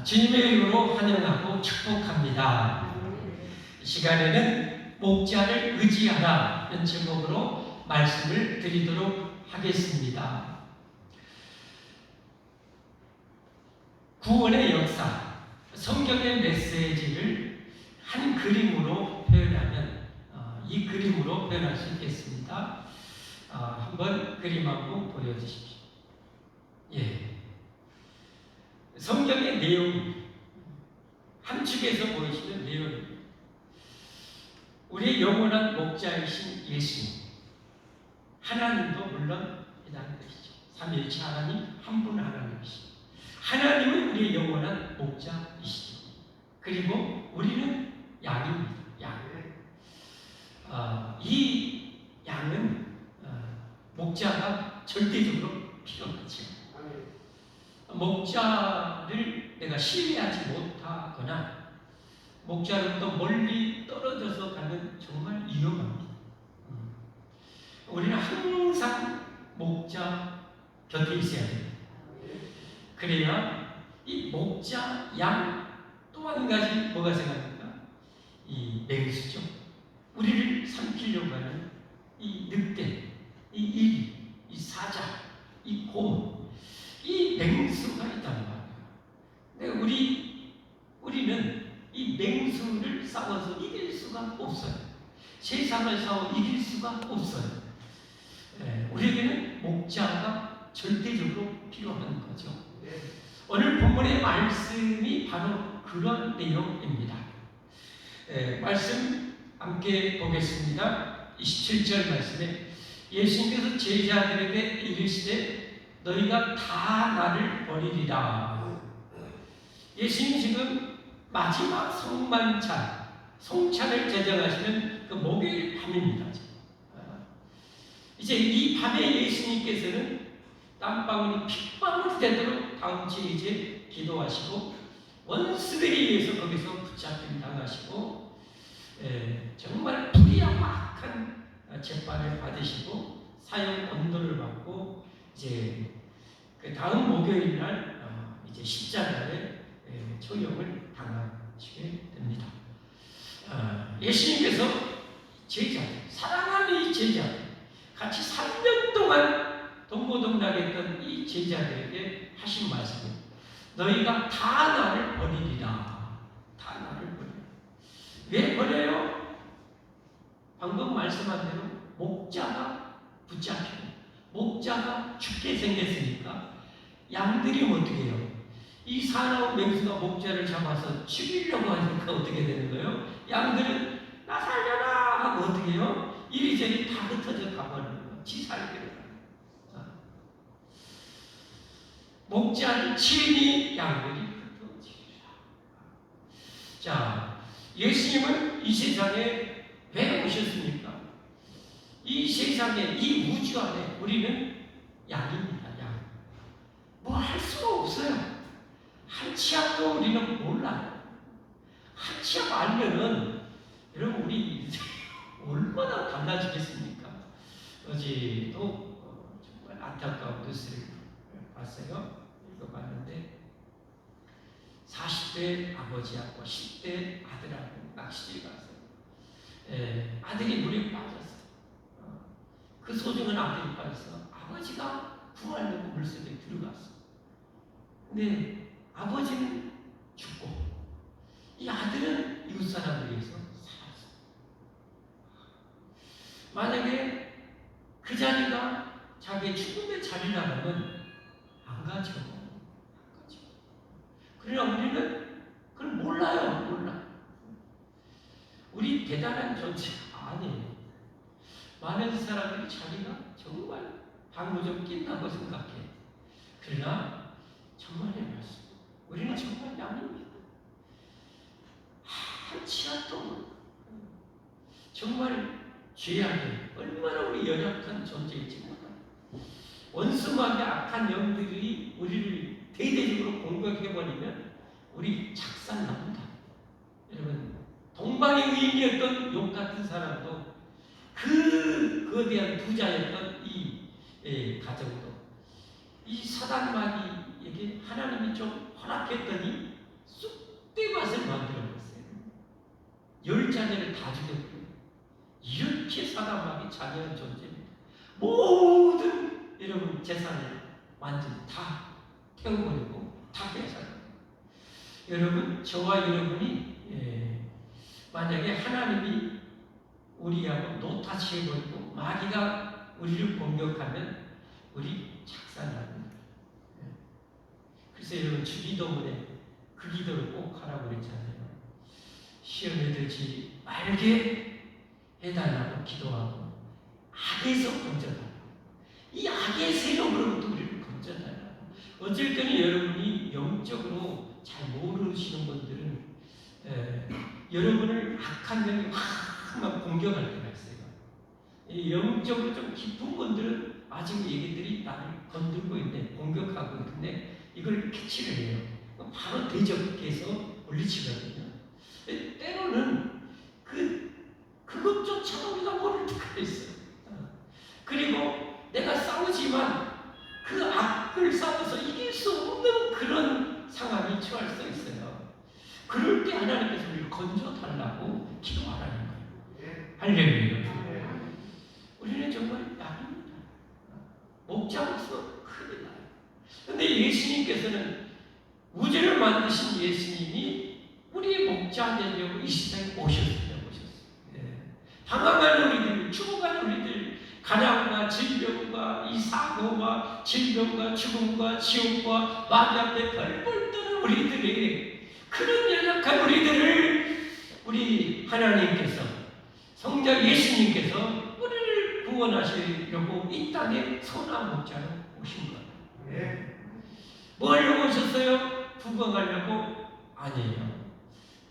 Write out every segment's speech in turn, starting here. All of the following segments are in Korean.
주님의 이름으로 환영하고 축복합니다. 이 시간에는 목자를 의지하라 이런 제목으로 말씀을 드리도록 하겠습니다. 구원의 역사, 성경의 메시지를 한 그림으로 표현하면 이 그림으로 표현할 수 있겠습니다. 한번 그림 한번 보여주십시오. 예. 성경의 내용, 한 축에서 보이시는 내용입니다. 우리의 영원한 목자이신 예수님, 하나님도 물론 이라는 것이죠. 삼위일체 하나님, 한 분 하나님이시죠. 하나님은 우리의 영원한 목자이시죠. 그리고 우리는 양입니다. 이 양은 목자가 절대적으로 필요하죠. 목자를 내가 신뢰하지 못하거나 목자로부터 멀리 떨어져서 가면 정말 위험합니다. 우리는 항상 목자 곁에 있어야 됩니다. 그래야 이 목자, 양, 또 한 가지 뭐가 생각합니까? 이 맹수죠. 우리를 삼키려고 하는 이 늑대, 이 일, 이 사자, 이 곰, 이 맹수가 있단 말이에요. 우리는 이 맹수를 싸워서 이길 수가 없어요. 세상을 싸워 이길 수가 없어요. 우리에게는 목자가 절대적으로 필요한 거죠. 오늘 본문의 말씀이 바로 그런 내용입니다. 말씀 함께 보겠습니다. 27절 말씀에 예수님께서 제자들에게 이르시되 너희가 다 나를 버리리라. 예수님 지금 마지막 송찬을 제정하시는 그 목요일 밤입니다. 이제 이 밤에 예수님께서는 땀방울이 핏방울이 되도록 다음 주에 이제 기도하시고 원수들에 의해서 거기서 붙잡힘 당하시고 정말 불의악한 재판을 받으시고 사형 언도를 받고 이제 그 다음 목요일 날 이제 십자가에 초형을 당하시게 됩니다. 예수님께서 제자들, 사랑하는 이 제자들, 같이 3년 동안 동고동락했던 이 제자들에게 하신 말씀은 너희가 다 나를 버리리라. 다 나를 버리라. 왜 버려요? 방금 말씀한 대로 목자가 붙잡히고 목자가 죽게 생겼으니까 양들이 어떻게 해요? 이 사나운 맹수가 목자를 잡아서 죽이려고 하니까 어떻게 되는 거예요? 양들은 나 살려라 하고 어떻게 해요? 이리저리 다 흩어져 가버리는 거예요. 지 살기를. 목자를 치니 양들이 흩어지리라. 자, 예수님은 이 세상에 왜 오셨습니까? 이 세상에, 이 우주 안에 우리는 양입니다. 양. 뭐 할 수가 없어요. 한 치 앞도 우리는 몰라요. 한 치 앞 알면은 여러분 우리 얼마나 달라지겠습니까? 어제도 정말 안타까운 뉴스를 봤어요. 읽어봤는데 40대 아버지하고 10대 아들하고 낚시를 갔어요. 아들이 물에 빠졌어요. 그 소중한 아들이 빠져서 아버지가 구하려고 물속에 들어갔어요. 근데 아버지는 죽고 이 아들은 이웃 사람을 위해서 살았어요. 만약에 그 자리가 자기의 죽음의 자리라면 안 가죠. 그러나 우리는 그걸 몰라요. 몰라. 우리 대단한 존재 아니에요. 많은 사람들이 자기가 정말 방구 좀 낀다고 생각해. 그러나 정말의 말씀. 우리는 정말 양입니다. 한 치 앞도 정말 죄악에 얼마나 우리 연약한 존재일지 몰라요. 원수마귀 악한 영들이 우리를 대대적으로 공격해버리면 우리 작살납니다. 여러분, 동방의 의인이었던 욥 같은 사람도 그 거대한 부자였던 이 가정도 이 사단 마귀에게 하나님이 좀 허락했더니 쑥대밭을 만들어봤어요. 10자녀를 다 죽였고요. 이렇게 사람에게 잔인한 존재입니다. 모든 여러분 재산을 완전히 다 태워버리고 다 뺏어요. 여러분, 저와 여러분이 만약에 하나님이 우리하고 노타치해버리고 마귀가 우리를 공격하면 우리 작살납니다. 그래서 여러분, 주기도문에 그 기도를 꼭 하라고 그랬잖아요. 시험에 들지 말게 해달라고 기도하고 악에서 건져달라고, 이 악의 세력으로부터 우리를 건져달라고. 어쩔 때는 여러분이 영적으로 잘 모르시는 분들은 여러분을 악한 영이 확 공격할 때가 있어요. 영적으로 좀 깊은 분들은 아직 얘기들이 나를 건들고 있네, 공격하고 있는데 이걸 캐치를 해요. 바로 대적해서 물리치거든요. 때로는 그것조차 우리가 모를 때가 있어요. 그리고 내가 싸우지만 그 악을 싸워서 이길 수 없는 그런 상황이 처할 수 있어요. 그럴 때 하나님께서 우리를 건져달라고 기도하라는 거예요. 할렐루야. 우리는 정말 약입니다. 목자로서 큰일 나요. 그런데 예수님께서는 우주를 만드신 예수님이 우리의 목자 되려고 이 세상에 오셨어요. 당황하는 우리들, 죽어가는 우리들, 가난과 질병과 이 사고와 질병과 죽음과 지옥과 마귀 앞에 벌벌 떠는 우리들이, 그런 연약한 우리들을 우리 하나님께서, 성자 예수님께서 우리를 구원하시려고 이 땅에 선한 목자로 오신 거예요. 뭐 하려고 오셨어요? 부강하려고? 아니에요.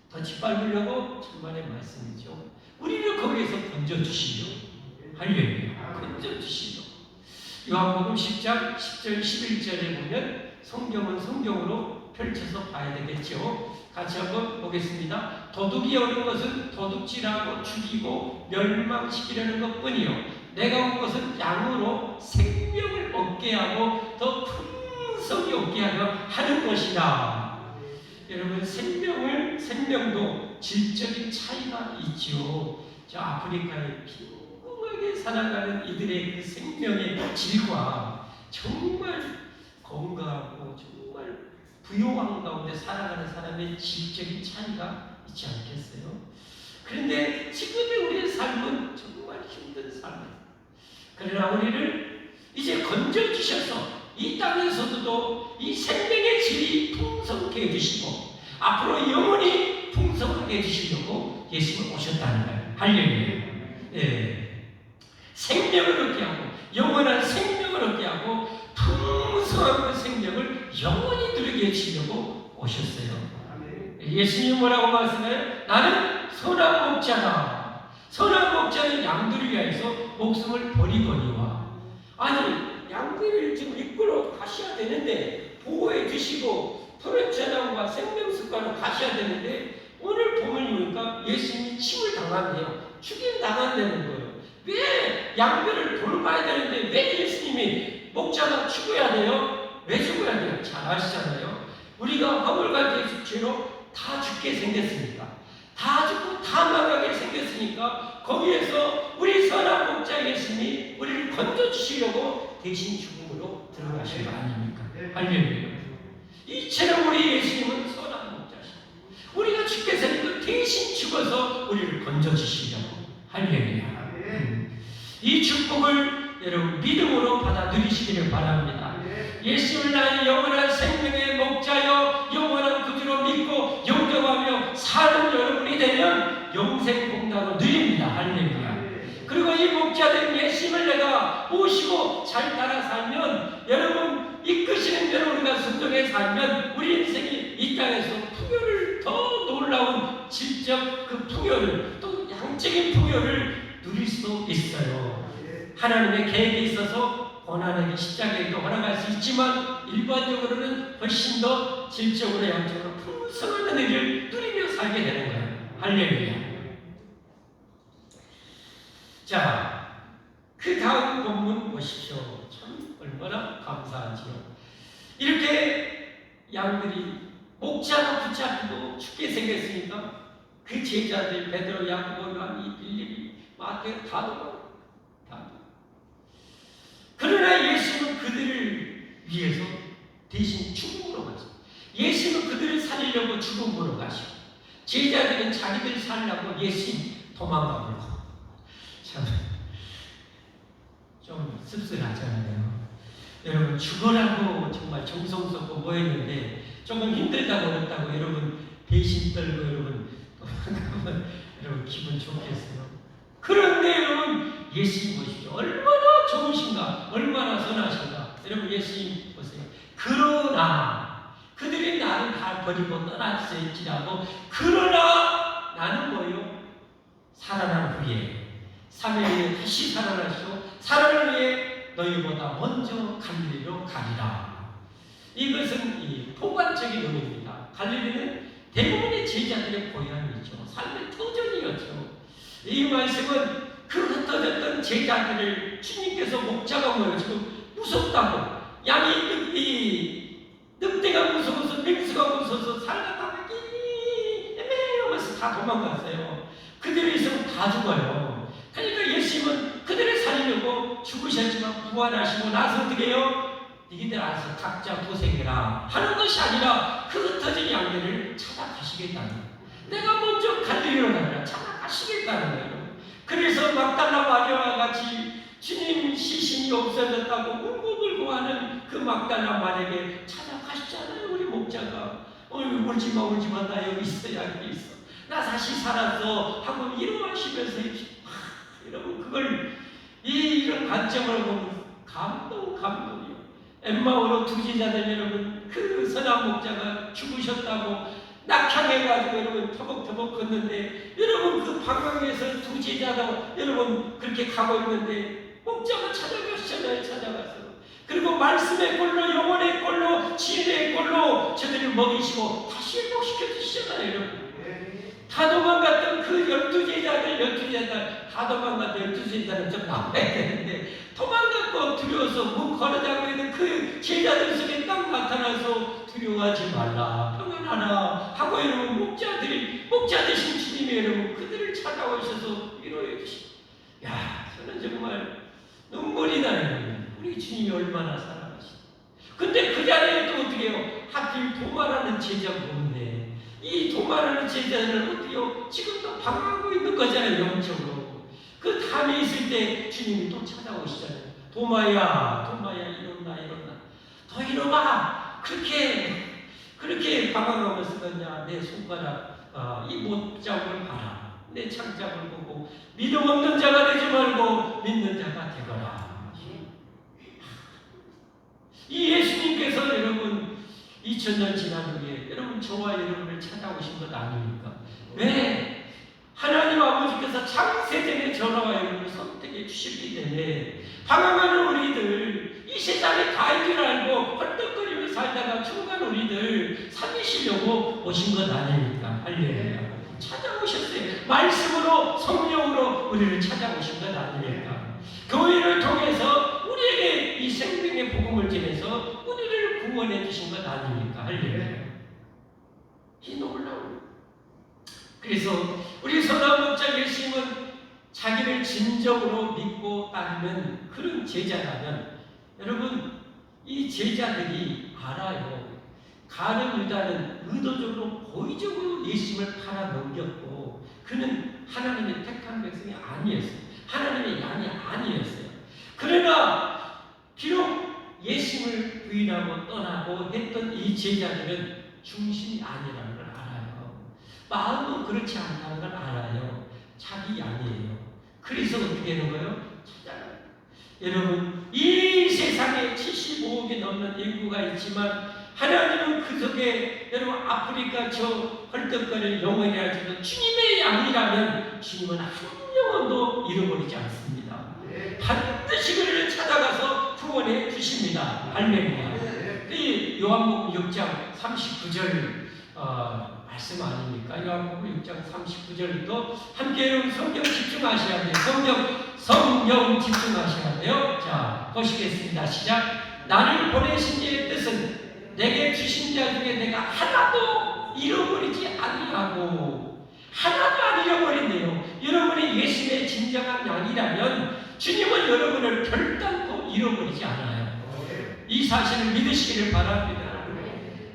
더 짓밟으려고? 천만의 말씀이죠. 우리를 거기에서 건져주시려. 할렐루야. 건져주시려. 요한복음 10장 10절 11절에 보면 성경은 성경으로 펼쳐서 봐야 되겠죠. 같이 한번 보겠습니다. 도둑이 오는 것은 도둑질하고 죽이고 멸망시키려는 것뿐이요, 내가 온 것은 양으로 생명을 얻게 하고 더 풍성히 얻게 하는 것이다. 여러분, 생명도 질적인 차이가 있죠. 저 아프리카에 빈궁하게 살아가는 이들의 그 생명의 질과 정말 건강하고 정말 부요한 가운데 살아가는 사람의 질적인 차이가 있지 않겠어요? 그런데 지금의 우리의 삶은 정말 힘든 삶이에요. 그러나 우리를 이제 건져주셔서 이 땅에서도 이 생명의 질이 풍성케 해주시고 앞으로 영원히 풍성하게 해주시려고 예수님은 오셨다는 거예요. 할렐루야. 생명을 얻게 하고 영원한 생명을 얻게 하고 풍성한 그 생명을 영원히 누리게 해주시려고 오셨어요. 예수님이 뭐라고 말씀해요? 나는 선한 목자다. 선한 목자는 양들을 위하여서 목숨을 버리거니와. 아니, 양들을 지금 이끌어 가셔야 되는데, 보호해 주시고 푸른 재난과 생명습관으로 가셔야 되는데, 오늘 본문을 보니까 예수님이 침을 당한대요. 죽임 당한다는 거예요. 왜 양들을 돌봐야 되는데 왜 예수님이 목자가 죽어야 돼요? 왜 죽어야 돼요? 잘 아시잖아요. 우리가 화물과 죄로 다 죽게 생겼으니까, 다 죽고 다 망하게 생겼으니까 거기에서 우리 선한 목자 예수님이 우리를 건져주시려고 대신 죽음으로 들어가신 거 아닙니까? 할렐루야. 이처럼 우리 예수님은 선한 목자시고 우리가 죽게 생긴 대신 죽어서 우리를 건져주시려고. 할렐루야. 이 축복을 여러분 믿음으로 받아 누리시기를 바랍니다. 예수를 나의 영원한 생명의 목자여 영원한 구주로 믿고 영접하며 사는 여러분이 되면 영생 공단을 누립니다. 할렐루야. 그리고 이 목자된 예수님을 내가 모시고 잘 따라 살면, 여러분 이끄시는 대로 우리가 순종해 살면 우리 인생이 이 땅에서 풍요를, 더 놀라운 질적 그 풍요를, 또 양적인 풍요를 누릴 수 있어요. 하나님의 계획에 있어서 고난에게 십자가에도 허락할 수 있지만 일반적으로는 훨씬 더 질적으로 양적으로 풍성한 은혜를 누리며 살게 되는 거예요. 할렐루야. 자, 그 다음 본문 보십시오. 참 얼마나 감사하지요. 이렇게 양들이 목자가 붙잡히고 죽게 생겼으니까 그 제자들 베드로, 야고보, 요한, 빌립이, 마태가 다 도망. 그러나 예수는 그들을 위해서 대신 죽음으로 가시고, 예수는 그들을 살리려고 죽음으로 가시고, 제자들은 자기들 살려고 예수님 도망가버리고. 참 좀 씁쓸하잖아요. 여러분, 죽으라고 정말 정성스럽고 모였는데 조금 힘들다고 어렵다고 여러분 배신 떨고 여러분 도망가면 여러분 기분 좋겠어요. 그런데 여러분 예수님 보십시오. 얼마나 좋으신가, 얼마나 선하신가. 여러분 예수님 보세요. 그러나 그들이 나를 다 버리고 떠났을지라도 그러나 나는 뭐요? 살아난 후에 3일 후에 다시 살아나시고 살아난 후에 너희보다 먼저 갈릴리로 가리라. 이것은 이 포괄적인 의미입니다. 갈릴리는 대부분의 제자들의 고향이죠. 삶의 터전이었죠. 이 말씀은 그 흩어졌던 제자들을 주님께서 목자가 뭐예요? 지금 무섭다고. 양이 늑대가 무서워서, 맹수가 무서워서 살다가 애매하면서 다 도망갔어요. 그들이 있으면 다 죽어요. 그러니까 예수님은 그들을 살리려고 죽으셨지만 부활하시고 나서 어떻게 해요? 너희들 알아서 각자 고생해라 하는 것이 아니라 그 흩어진 양들을 찾아가시겠다는 거예요. 내가 먼저 갈릴리로 가라 찾아가시겠다는 거예요. 그래서 막달라 마리아와 같이 주님 시신이 없어졌다고 울고불고 하는 그 막달라 마리아에게 찾아가시잖아요. 우리 목자가 울지마 나 여기 있어 여기 있어 나 다시 살았어 하고 위로하시면서 여러분 그걸 이런 관점으로 보면 감동이요. 엠마오로 두 제자들 여러분 그 선한 목자가 죽으셨다고 낙향해가지고 여러분 터벅터벅 걷는데 여러분 그 방황에서 두 제자도 여러분 그렇게 가고 있는데 목자가 찾아가시잖아요. 찾아가서 그리고 말씀의 꼴로 영혼의 꼴로 진리의 꼴로 저들을 먹이시고 다시 회복시켜 주시잖아요. 여러분 다 도망갔던 그 12제자들 다 도망갔던 12제자는 좀 나와야 되는데 도망갔고 두려워서 문 걸어다고 있는 그 제자들 속에 딱 나타나서 두려워하지 말라 평안하라 하고 여러분 목자 되신 주님이 여러분 그들을 찾아오셔서 위로해 주시고 야 저는 정말 눈물이 나는 거예요. 우리 주님이 얼마나 사랑하시나. 근데 그 자리에 또 어떻게 해요? 하필 도마라는 제자가 없네. 이 도마라는 제자는 어때요? 지금도 방황하고 있는 거잖아요. 영적으로. 그 담에 있을 때 주님이 또 찾아오시잖아요. 도마야 일어나 더 일어나. 그렇게 방황하면서 그냥 내 손가락 이 못자국을 봐라. 내 창자국을 보고 믿음 없는 자가 되지 말고 믿는 자가 되거라. 이 예수님께서 여러분 2000년 지난 후에 여러분 저와 여러분을 찾아오신 것 아닙니까? 왜? 하나님 아버지께서 창세전에 저와 여러분을 선택해 주셨기 때문에 방황하는 우리들 이 세상에 다인 줄 알고 헐떡거리며 살다가 죽어간 우리들 살리시려고 오신 것 아닙니까? 할렐루야. 찾아오셨어요. 말씀으로 성령으로 우리를 찾아오신 것 아닙니까? 교회를 통해서 우리에게 이 생명의 복음을 전해서 우리를 구원해 주신 것 아닙니까? 할렐루야. 이 놀라운. 그래서 우리 선한 목자 예수님은 자기를 진정으로 믿고 따르는 그런 제자라면 여러분 이 제자들이 알아요. 가룟 유다는 의도적으로 고의적으로 예수님을 팔아넘겼고 그는 하나님의 택한 백성이 아니었어요. 하나님의 양이 아니었어요. 그러나 비록 예수님을 부인하고 떠나고 했던 이 제자들은 중심이 아니라는 걸 알아요. 마음은 그렇지 않다는 걸 알아요. 자기 양이에요. 그래서 어떻게 하는 거예요? 찾아가요. 여러분 이 세상에 75억이 넘는 인구가 있지만 하나님은 그 속에 여러분 아프리카 저 헐떡거릴 영혼이라지만 주님의 양이라면 주님은 한 영혼도 잃어버리지 않습니다. 반드시 그를 찾아가서 구원해 주십니다. 할렐루야. 이 요한복음 6장 39절 말씀 아닙니까? 요한복음 6장 39절도 함께 여러분 성경 집중하셔야 돼요. 성경 집중하셔야 돼요. 자 보시겠습니다. 시작. 나를 보내신 이의 뜻은 내게 주신 자 중에 내가 하나도 진정한 양이라면 주님은 여러분을 결단코 잃어버리지 않아요. 이 사실을 믿으시기를 바랍니다.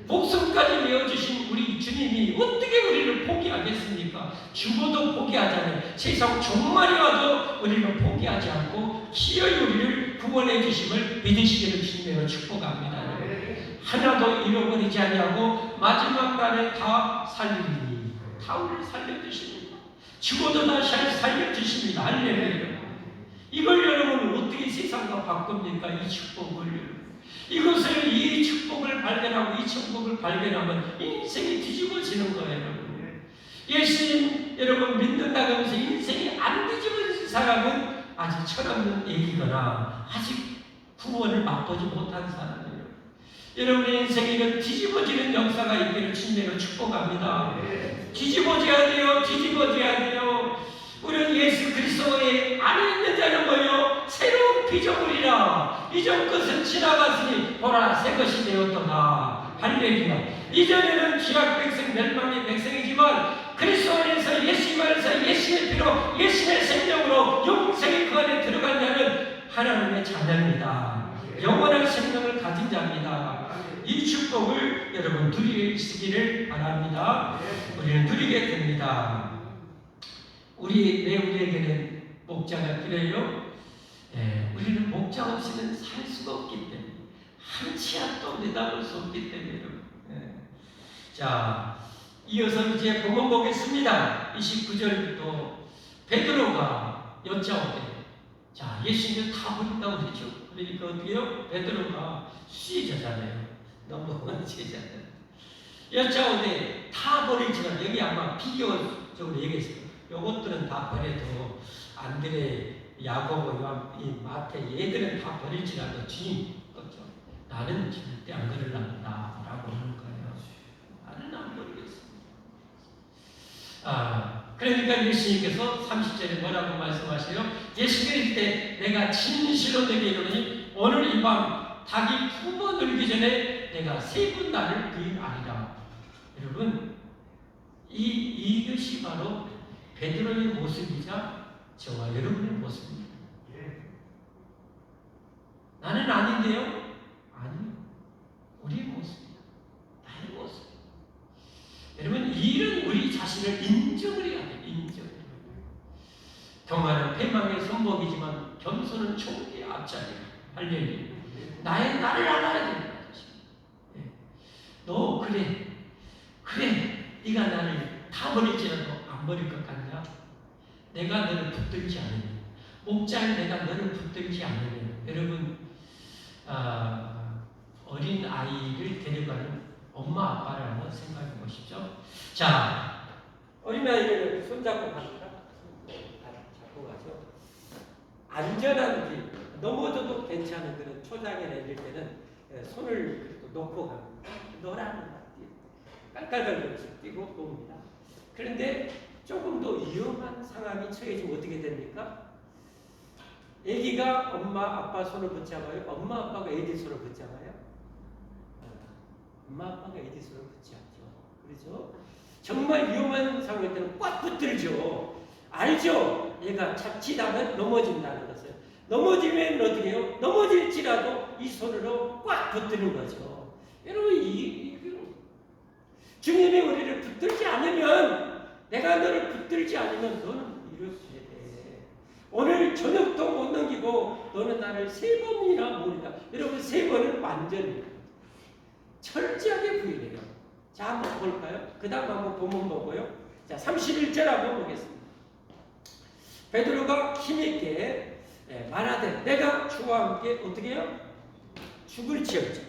목숨까지 내어주신 우리 주님이 어떻게 우리를 포기하겠습니까? 죽어도 포기하잖아요. 세상 종말이 와도 우리를 포기하지 않고 기어이 우리를 구원해 주심을 믿으시기를 주님으로 축복합니다. 하나도 잃어버리지 아니하고 마지막 날에 다 살리니 다 우리를 살려주십니다. 죽어도 다시 살려주십니다. 할렐루야. 이걸 여러분 어떻게 세상과 바꿉니까? 이 축복을. 이것을, 이 축복을 발견하고 이 축복을 발견하면 인생이 뒤집어지는 거예요. 예수님 여러분 믿는다고 해서 인생이 안 뒤집어진 사람은 아직 철없는 얘기거나 아직 구원을 맛보지 못한 사람이에요. 여러분의 인생에 이런 뒤집어지는 역사가 있기를 주님으로 축복합니다. 뒤집어져야 돼요. 뒤집어져야 돼요. 우리는 예수 그리스도의 안에 있는 자는 뭐요? 새로운 피조물이라. 이전 것은 지나갔으니 보라 새 것이 되었도다. 할렐루야. 이전에는 기약 백성 멸망의 백성이지만 그리스도 안에서 예수님 안에서 예수의 피로 예수의 생명으로 영생이 그 안에 들어간 자는 하나님의 자녀입니다. 영원한 생명을 가진 자입니다. 이 축복을 여러분 누리시기를 바랍니다. 우리는 누리게 됩니다. 우리에게는 목자가 필요해요. 우리는 목자 없이는 살 수가 없기 때문에 한 치 앞도 내다볼 수 없기 때문에 자, 이어서 이제 본문 보겠습니다. 29절부터 베드로가 여짜오되 자, 예수님을 다 버린다고 그랬죠. 그러니까 어떻게요? 베드로가 수제자잖아요. 넘버원 제자잖아요. 여짜오되 다 버리지만 여기 아마 비교적으로 얘기했어요. 요것들은 다 버려도 안드레, 야고보, 요한, 마태 얘들은 다 버릴지라도 주님 없죠. 나는 절대 안 그러랍니다 라고 하는 거예요. 나는 안 버리겠습니다. 그러니까 예수님께서 30절에 뭐라고 말씀하세요? 예수님이 때 내가 진실로 내게 이르노니 오늘 이 밤 닭이 2번 울기 전에 내가 3번 나를 부인하리라. 여러분 이것이 바로 베드로의 모습이자 저와 여러분의 모습입니다. 나는 아닌데요? 아니요. 우리의 모습입니다. 나의 모습. 여러분 이런 우리 자신을 인정을 해야 돼요. 인정을. 경화는 패망의 손목이지만 겸손은 총기의 앞자리야. 할렐루야. 나를 알아야 된다. 너 그래. 네가 나를 다 버릴지라도 안 버릴 것 같냐? 내가 너를 붙들지 않으면, 목자인 내가 너를 붙들지 않으면, 여러분 어린 아이를 데려가는 엄마 아빠를 한번 생각해 보시죠. 자, 어린 아이를 손잡고 갑니다. 잡고 가죠. 안전한 길, 넘어져도 괜찮은 그런 초장에 내릴 때는 손을 놓고 갑니다. 너라는 깔깔깔면서 뛰고 옵니다. 그런데 조금 더 위험한 상황이 처해지면 어떻게 됩니까? 아기가 엄마 아빠 손을 붙잡아요? 엄마 아빠가 아기 손을 붙잡아요? 엄마 아빠가 아기 손을 붙잡죠. 그렇죠? 정말 위험한 상황일 때는 꽉 붙들죠. 알죠? 얘가 자칫하면 넘어진다는 것을. 넘어지면 어떻게 해요? 넘어질지라도 이 손으로 꽉 붙드는 거죠. 여러분 주님이 우리를 붙들지 않으면, 내가 너를 붙들지 않으면 너는 이렇게 돼. 오늘 저녁도 못 넘기고 너는 나를 3번이나 모른다. 여러분 3번은 완전히 철저하게 부인해요. 자, 한번 볼까요? 그 다음 한번 본문 보고요. 자, 31절 한번 보겠습니다. 베드로가 힘있게 말하되 내가 주와 함께 어떻게 해요? 죽을지어다.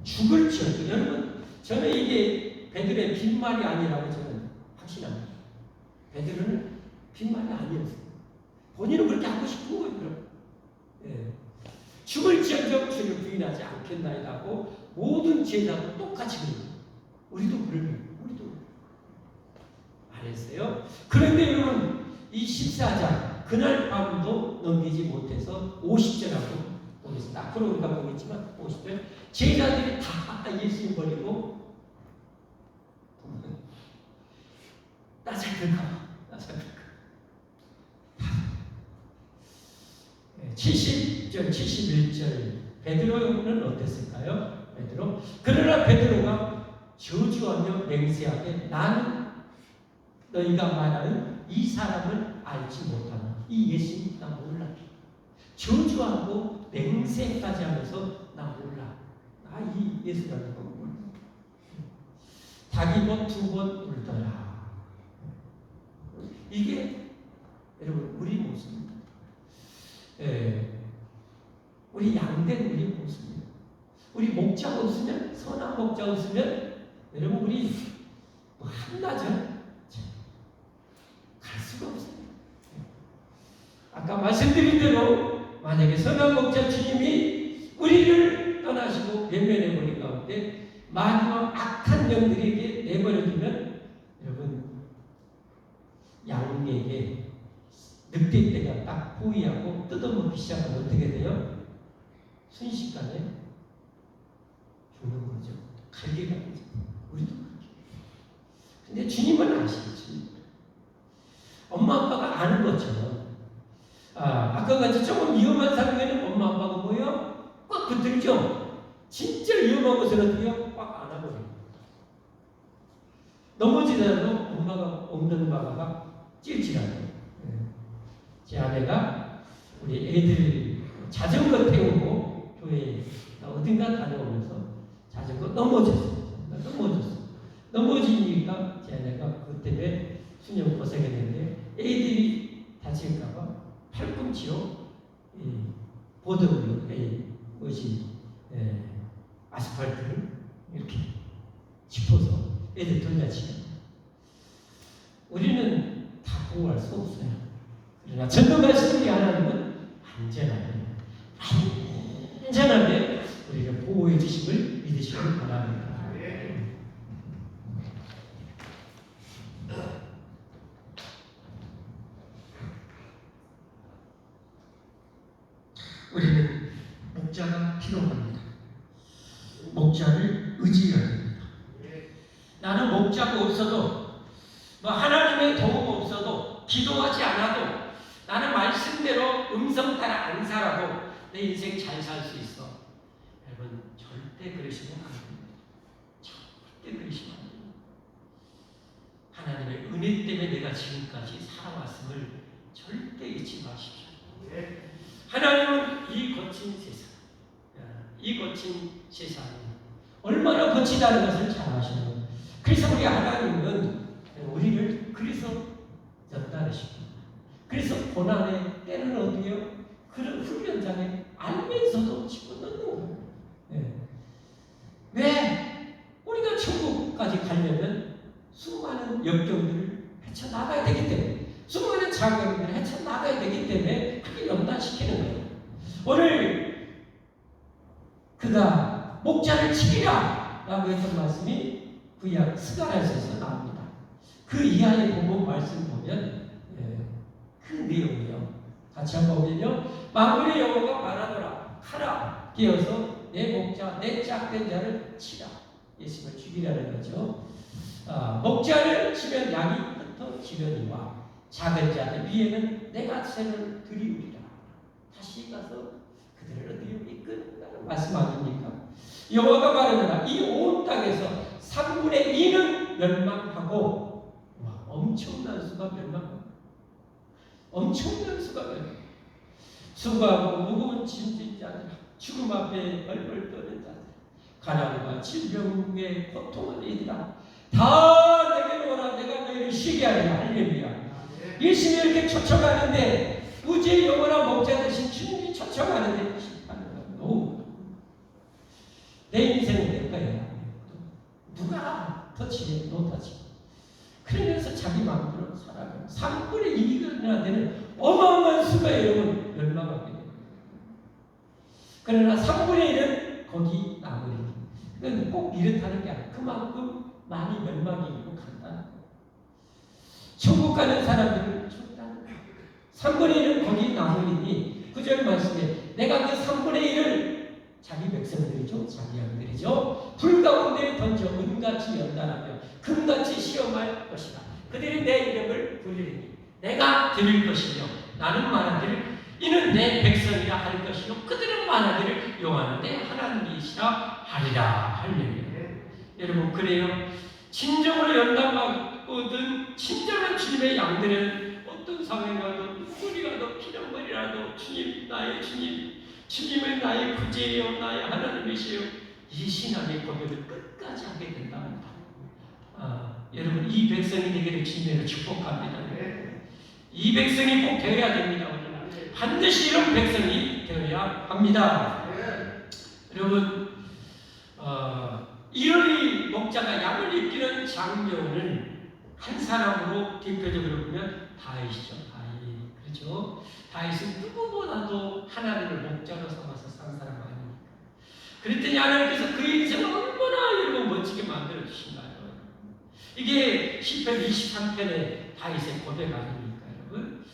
죽을지어다. 여러분 저는 이게 베드로의 빈말이 아니라고 저는 확신합니다. 베드로는 빈말이 아니었어요. 본인은 그렇게 하고 싶은 거예요. 죽을지언정 주를 부인하지 않겠나이다 하고 모든 제자도 똑같이 그래요. 우리도 말했어요. 그런데 여러분 이 14장 그날 밤도 넘기지 못해서 50절하고 보겠습니다. 앞으로 우리가 보겠지만 50절 제자들이 다 예수님 버리고 나 잡힐까. 6절 71절 베드로는 어땠을까요? 베드로. 그러나 베드로가 저주하며 맹세하되 나는 너희가 말하는 이 사람을 알지 못하나. 이 예수님 나 몰라. 저주하고 맹세까지 하면서 나 몰라. 나 이 예수라는 거 몰라. 닭이 뭐 2번 울더라. 이게 여러분 우리 모습입니다. 우리 양된 우리 모습입니다. 우리 목자가 웃으면, 선한 목자가 웃으면 여러분 우리 뭐 한나절 갈 수가 없어요. 아까 말씀드린 대로 만약에 선한 목자 주님이 우리를 떠나시고 변면해버린 가운데 마귀와 악한 영들에게 내버려두면 여러분 양에게 늑대떼가 딱 포위하고 뜯어먹기 시작하면 어떻게 돼요? 순식간에 죽는 거죠. 갈기가 되죠. 우리도 그렇게. 근데 주님은 아시겠지. 엄마 아빠가 아는 것처럼 아까 같이 조금 위험한 상황에는 엄마 아빠가 뭐예요? 꽉 붙들죠. 진짜 위험한 것은 어떻게요? 꽉 안아버려요. 넘어지더라도 엄마가 엉덩바가 찔찔하죠. 제 아내가 우리 애들 자전거 태우고 교회에 어딘가 다녀오면서 자전거 넘어졌어요. 넘어지니까 제 아내가 그 때문에 수년 고생했는데 애들이 다칠까봐 팔꿈치로 보드로 아스팔트를 이렇게 짚어서 애들 돌려치는. 우리는 다 보호할 수 없어요. 그러나 전능하신 우리 하나님은 안전하게 우리를 보호해 주심을 믿으시길 바랍니다. 우리는 목자가 필요합니다. 목자를 의지해야 됩니다. 나는 목자가 없어도 뭐 하나님의 도움 없어도 기도하지 않아도 나는 말씀대로 음성 따라 안 살아도 내 인생 잘 살 수 있어. 여러분 절대 그러시면 안 됩니다. 절대 그러시면 안 됩니다. 하나님의 은혜 때문에 내가 지금까지 살아왔음을 절대 잊지 마십시오. 하나님은 이 거친 세상이 얼마나 거치다는 것을 잘 아시는. 그래서 우리 하나님은 우리를 그래서 연단하십니다. 그래서 고난의 때는 어디요? 그런 훈련장에 알면서도 집어넣는 거예요. 왜? 우리가 천국까지 가려면 수많은 역경들을 헤쳐나가야 되기 때문에, 수많은 장애물들을 헤쳐나가야 되기 때문에 그렇게 연단시키는 거예요. 오늘 그가 목자를 치리라 라고 했던 말씀이 구약 스가랴서에서 나옵니다. 그 이하의 본문 말씀 보면 그 내용이요. 같이 한번 보면요. 만군의 여호와가 말하노라. 칼아 끼어서 내 목자 내 짝된 자를 치라. 예수님을 죽이라는 거죠. 목자를 치면 양이 흩어지려니와 작은 자들 위에는 내가 새를 들이우리라. 다시 가서 그들을 어디로 이끌라는 말씀 아닙니까? 여호와가 말하노라. 이 온 땅에서 3분의 2는 멸망하고, 와, 엄청난 수가 멸망합니다. 엄청난 수가 멸망합니다. 수고하고 무거운 짐진 자들, 죽음 앞에 벌벌 떠는 자들, 가난과 질병에 고통하는 이들아, 다 내게로 오라. 내가 너희를 쉬게 하리라. 할렐루야. 예수님이 이렇게 초청하는데, 우주의 영원한 목자 되신 주님이 초청하는데 내 인생은 내 거야. 누가 터치해? 너 터치. 그러면서 자기 마음대로 살아가요. 3분의 2가 되는 어마어마한 수가 여러분 멸망하게 됩니다. 그러나 3분의 1은 거기 남으리. 그건 꼭 이렇다는 게 아니라 그만큼 많이 멸망이 있고 간다는 거예요. 천국 가는 사람들은 죽다는 거예요. 3분의 1은 거기 남으리니 9절 말씀에 내가 그 3분의 1을 자기 백성들이죠. 자기 양들이죠. 불 가운데 던져 은같이 연단하며 금같이 시험할 것이다. 그들이 내 이름을 부르리니 내가 드릴 것이며 나는 말하기를 이는 내 백성이라 할 것이요 그들은 말하기를 여호와는 내 하나님이시라 하리라. 할렐루야. 여러분, 그래요. 진정으로 연단받거든 진정한 주님의 양들은 어떤 상황이 와도 눈물이 가도 피눈물이라도 주님, 나의 주님, 주님은 나의 구제예요, 나의 하나님이시요, 이 신앙의 고백을 끝까지 하게 된답니다. 여러분, 이 백성이 되기를 주님으로 축복합니다. 이 백성이 꼭 되어야 됩니다. 반드시 이런 백성이 되어야 합니다. 여러분, 이러리 목자가 양을 이끄는 장면을 한 사람으로 대표적으로 보면 다윗이죠. 다윗. 그렇죠? 다윗은 누구보다도 하나님을 목자로 삼아서 산 사람 아닙니까? 그랬더니 하나님께서 그 인생을 얼마나 여러분 멋지게 만들어 주신가요? 이게 시편 23편의 다윗의 고백 아닙니까, 여러분?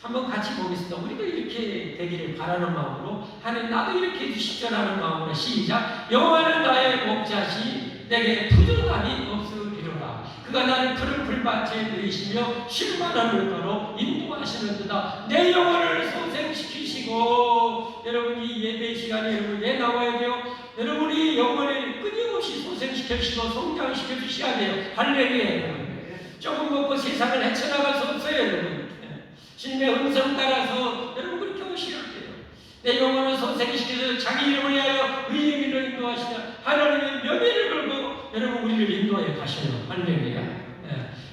한번 같이 보겠습니다. 우리도 이렇게 되기를 바라는 마음으로, 하나님 나도 이렇게 해주시라는 마음으로 시작. 여호와는 나의 목자시 내게 부족함이 없으리로다. 그가 나를 푸른 풀밭에 누이시며 쉴만한 물가로 인도하시는도다. 내 영혼을 소생시키시고, 여러분 이 예배 시간에 여러분에 나와야 돼요. 여러분이 영혼을 끊임없이 소생시키시고 성장시켜 주셔야 돼요. 할렐루야. 조금 먹고 세상을 헤쳐나갈 수 없어요, 여러분. 주님의 음성 따라서 여러분 그렇게 오셔야 돼요. 내 영혼을 소생시켜서 자기 이름을 위하여 의의 길로 인도하시다. 하나님의 명예를 걸고 여러분 우리를 인도해 가셔요. 할렐루야.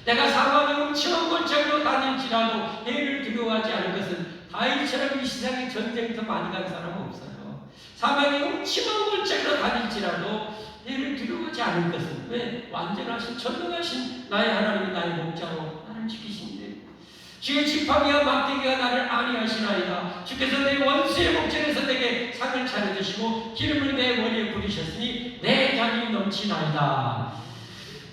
내가 사망의 음침한 골짜기로 다닐지라도 해를 두려워하지 않을 것은 다윗처럼 이 세상에 전쟁터 많이 간 사람은 없어요. 사망의 음침한 골짜기로 다닐지라도 해를 두려워하지 않을 것은, 왜? 완전하신 전능하신 나의 하나님이 나의 목자로 나를 지키신대. 주의 지팡이와 막대기가 나를 안위하시나이다. 주께서 내 원수의 목전에서 내게 상을 차려주시고 기름을 내 머리에 부리셨으니 내 잔이 넘치나이다.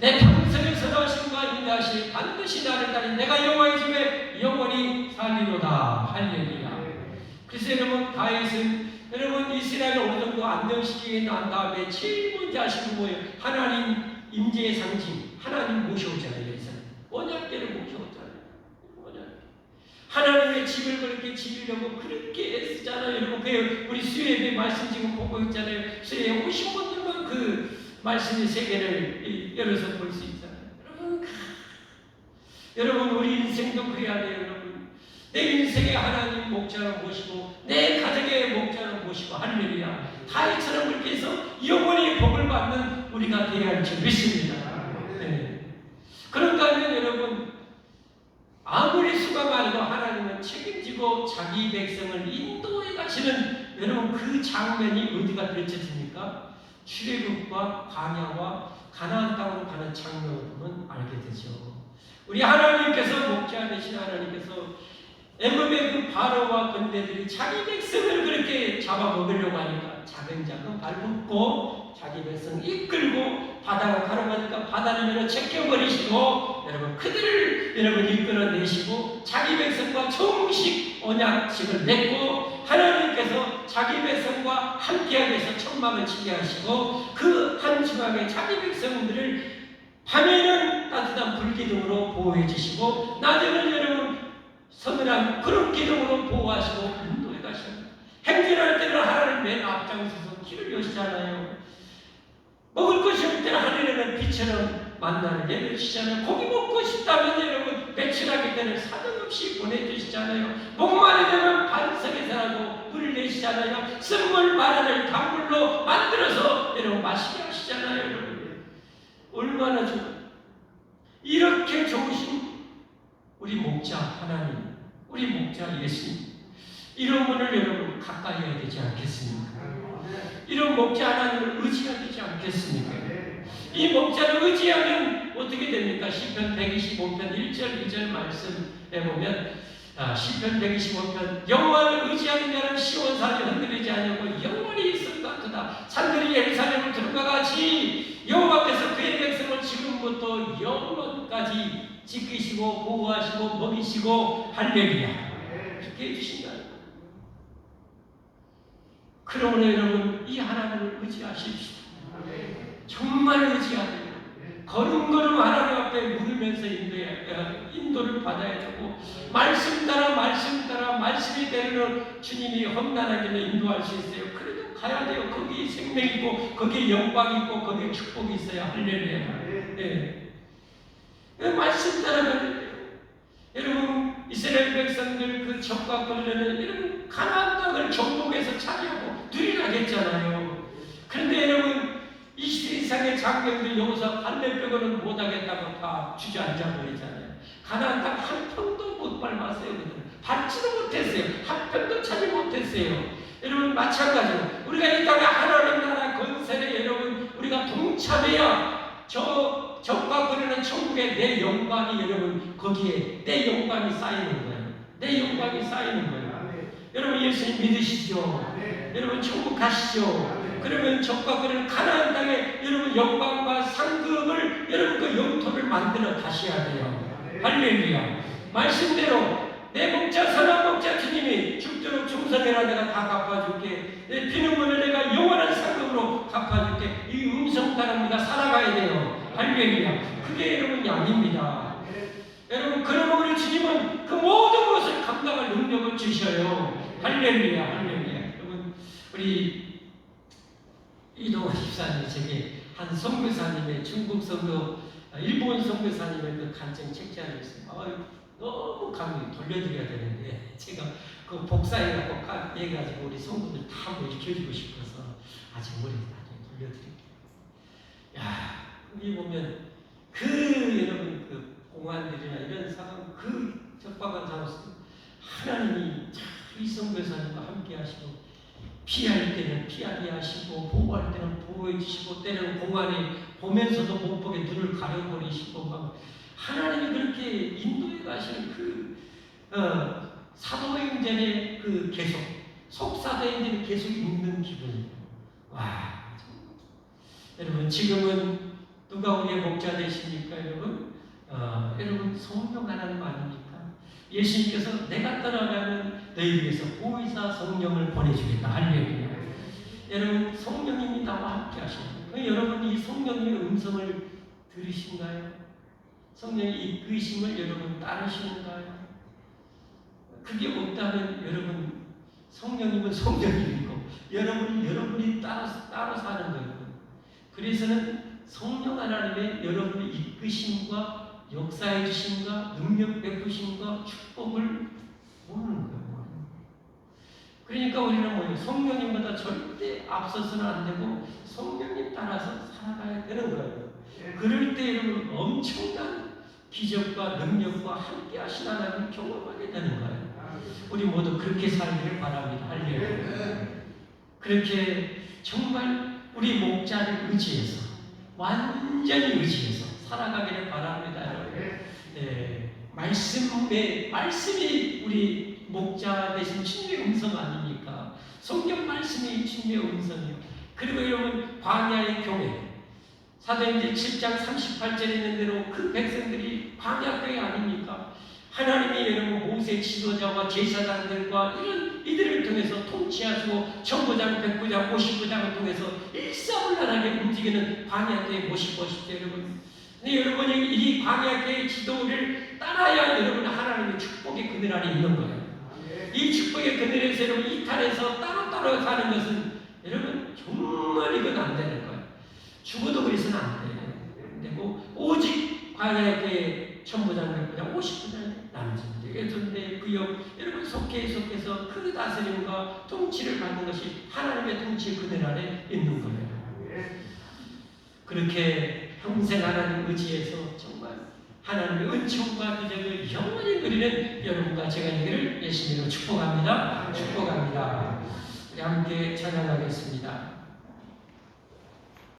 내 평생을 선하심과 인자하시 반드시 나를 따르니 내가 여호와의 집에 영원히 살리로다. 할렐루야. 그래서 여러분, 다윗은 여러분 이스라엘을 어느 정도 안정시키게 난 다음에 제일 먼저 하시는 거예요. 하나님 임재의 상징, 하나님 모셔오잖아요. 언약궤를 모셔오잖아요. 하나님의 집을 그렇게 지으려고 그렇게 애쓰잖아요. 여러분, 그 우리 수요예배 말씀 지금 보고 있잖아요. 수요에 오신 분들만 그 말씀의 세계를 열어서 볼 수 있잖아요. 여러분 우리 인생도 그래야 돼요. 여러분, 내 인생의 하나님 목자로 모시고 내 가족의 목자로 모시고, 할렐루야, 다윗처럼 그렇게 해서 영원히 복을 받는 우리가 되어야 할 줄 믿습니다. 그런가 하면 여러분, 아무리 수가 많아도 하나님은 책임지고 자기 백성을 인도해 가시는 여러분 그 장면이 어디가 펼쳐집니까? 출애굽과 광야와 가나안 땅으로 가는 장면을 보면 알게 되죠. 우리 하나님께서 목자 되신 하나님께서 애굽의 그 바로와 군대들이 자기 백성을 그렇게 잡아먹으려고 하니까 작은 발붙고 자기 백성 이끌고 바다가 가로가니까 바다를 열어 제껴버리시고 여러분 그들을 여러분 이끌어내시고 자기 백성과 정식 언약식을 맺고 하나님께서 자기 백성과 함께하기 위해서 천막을 치게 하시고 그 한 지방에 자기 백성들을 밤에는 따뜻한 불기둥으로 보호해 주시고 낮에는 여러분 서늘한 그런 기둥으로 보호하시고 인도해 가십니다. 행진할 때는 하나님 맨 앞장서서 길을 여시잖아요. 먹을 것이 없을 때는 하늘에는 비처럼 만나를 내려주시잖아요. 고기 먹고 싶다면 여러분 배출하기 때는 사정없이 보내주시잖아요. 목마르 되면 반석에서라도 물을 내시잖아요. 쓴물 마라를 강물로 만들어서 여러분 마시게 하시잖아요. 여러분 얼마나 좋아요. 이렇게 좋으신 우리 목자 하나님, 우리 목자 예수님, 이런 분을 여러분 가까이 해야 되지 않겠습니까? 이런 목자 하나님을 의지해야 되지 않겠습니까? 이 목자를 의지하면 어떻게 됩니까? 시편 125편 1절 2절 말씀에 보면 시편 125편 여호와를 의지하는 자는 시온산이 흔들리지 아니하고 영원히 있을 것 같다. 산들이 예루살렘을 들어가 같이 여호와께서 그의 백성을 지금부터 영원까지 지키시고 보호하시고 먹이시고 할렐루야 그렇게 해주신다. 그러므로 여러분 이 하나님을 의지하십시오. 정말 의지하세요. 걸음걸음 하나님 앞에 물으면서 인도를 받아야 되고, 말씀 따라 말씀이 되는 주님이 험난하기는 인도할 수 있어요. 그래도 가야 돼요. 거기 생명이 있고 거기에 영광이 있고 거기에 축복이 있어요. 할렐루야. 네. 말씀 따라가는 여러분, 이스라엘 백성들 그 적과 걸려는 여러분 가나안 땅을 정복해서 차지하고 누리라겠잖아요. 그런데 여러분, 이스라엘 이상의 장병들 여기서 반대 빼고는 못하겠다고 다 주저앉아 버리잖아요. 가나안 땅 한 평도 못 밟았어요. 밟지도 못했어요. 한 평도 차지 못했어요. 여러분, 마찬가지로 우리가 이 땅에 하나님 나라 건설에 여러분 우리가 동참해야 적과 그러는 천국의 내 영광이 여러분 거기에 내 영광이 쌓이는 거예요. 내 영광이 쌓이는 거예요. 여러분, 예수님 믿으시죠? 여러분, 천국 가시죠? 그러면 적과 그러는 가나안 땅에 여러분 영광과 상급을 여러분 그 영토를 만들어 가셔야 돼요. 할렐루야. 말씀대로 내 목자 선한 목자 주님이 죽도록 충성해라, 내가 다 갚아줄게. 내 피눈물을 내가 영원한 상급으로 갚아줄게. 이 음성 따라 우리가 살아가야 돼요. 할렐루야. 그게 여러분이 아닙니다. 여러분, 그러면 우리 주님은 그 모든 것을 감당할 능력을 주셔요. 할렐루야. 할렐루야. 여러분, 우리 이동환 집사님 제게 한 선교사님의 중국 선교, 일본 선교사님의 그 간증 책자를 있어요. 너무 감히 돌려드려야 되는데 제가 그 복사해갖고 해가지고 우리 성도들 다 읽혀주고 싶어서 아직 머리 나중에 돌려드릴게요. 야, 여기 보면 그 여러분 그 공안들이나 이런 상황, 그 적박한 상황 하나님이 이 선교사님과 함께 하시고, 피할 때는 피하게 하시고 보호할 때는 보호해 주시고, 때는 공안에 보면서도 못 보게 눈을 가려버리시고, 막 하나님이 그렇게 인도해 가시는 그 사도행전의 그 계속 속사도행전이 계속 읽는 기분이에요. 와, 여러분, 지금은 누가 우리의 목자 되십니까, 여러분? 여러분, 성령 하나님 아닙니까? 예수님께서 내가 떠나가면 너희 위해서 보혜사 성령을 보내주겠다. 할렐루야. 여러분, 성령님이 나와 함께 하십니다. 여러분, 이 성령님의 음성을 들으신가요? 성령의 이끄심을 여러분 따르시는가요? 그게 없다면 여러분, 성령님은 성령님이고 여러분이 따로 사는 거예요. 그래서는 성령 하나님의 여러분의 이끄심과 역사해 주심과 능력 베푸심과 축복을 모르는 거예요. 그러니까 우리는 뭐예요? 성령님보다 절대 앞서서는 안 되고 성령님 따라서 살아가야 되는 거예요. 그럴 때 여러분 엄청난 기적과 능력과 함께 하신 하나님을 경험하게 되는 거예요. 우리 모두 그렇게 살기를 바랍니다. 할렐루야. 그렇게 정말 우리 목자를 의지해서, 완전히 의지해서 살아가기를 바랍니다. 네, 말씀이 우리 목자 대신 주님의 음성 아닙니까? 성경 말씀이 주님의 음성이요. 그리고 여러분, 광야의 교회, 사도행전 7장 38절에 있는 대로 그 백성들이 광야 교회 아닙니까? 하나님이 여러분 모세 지도자와 제사장들과 이들을 통해서 통치하시고 천부장, 백부장, 50부장을 통해서 일사불란하게 움직이는 광야교회 모시보십시오, 여러분. 근데 여러분이 이 광야교회 지도를 따라야 여러분 하나님의 축복의 그늘 안에 있는 거예요. 이 축복의 그늘에서 여러분 이탈해서 따로 사는 것은 여러분 정말 이건 안 되는 거예요. 죽어도 그래서는 안 돼요. 되고 오직 광야교회 천부장, 백부장, 50부장 남자들, 여전대, 구역 여러분 속해서 그 다스림과 통치를 받는 것이 하나님의 통치 그늘 안에 있는 거예요. 그렇게 평생 하나님 의지해서 정말 하나님의 은총과 기적을 영원히 누리는 여러분과 제가 되기를 예수님으로 축복합니다. 축복합니다. 우리 함께 찬양하겠습니다.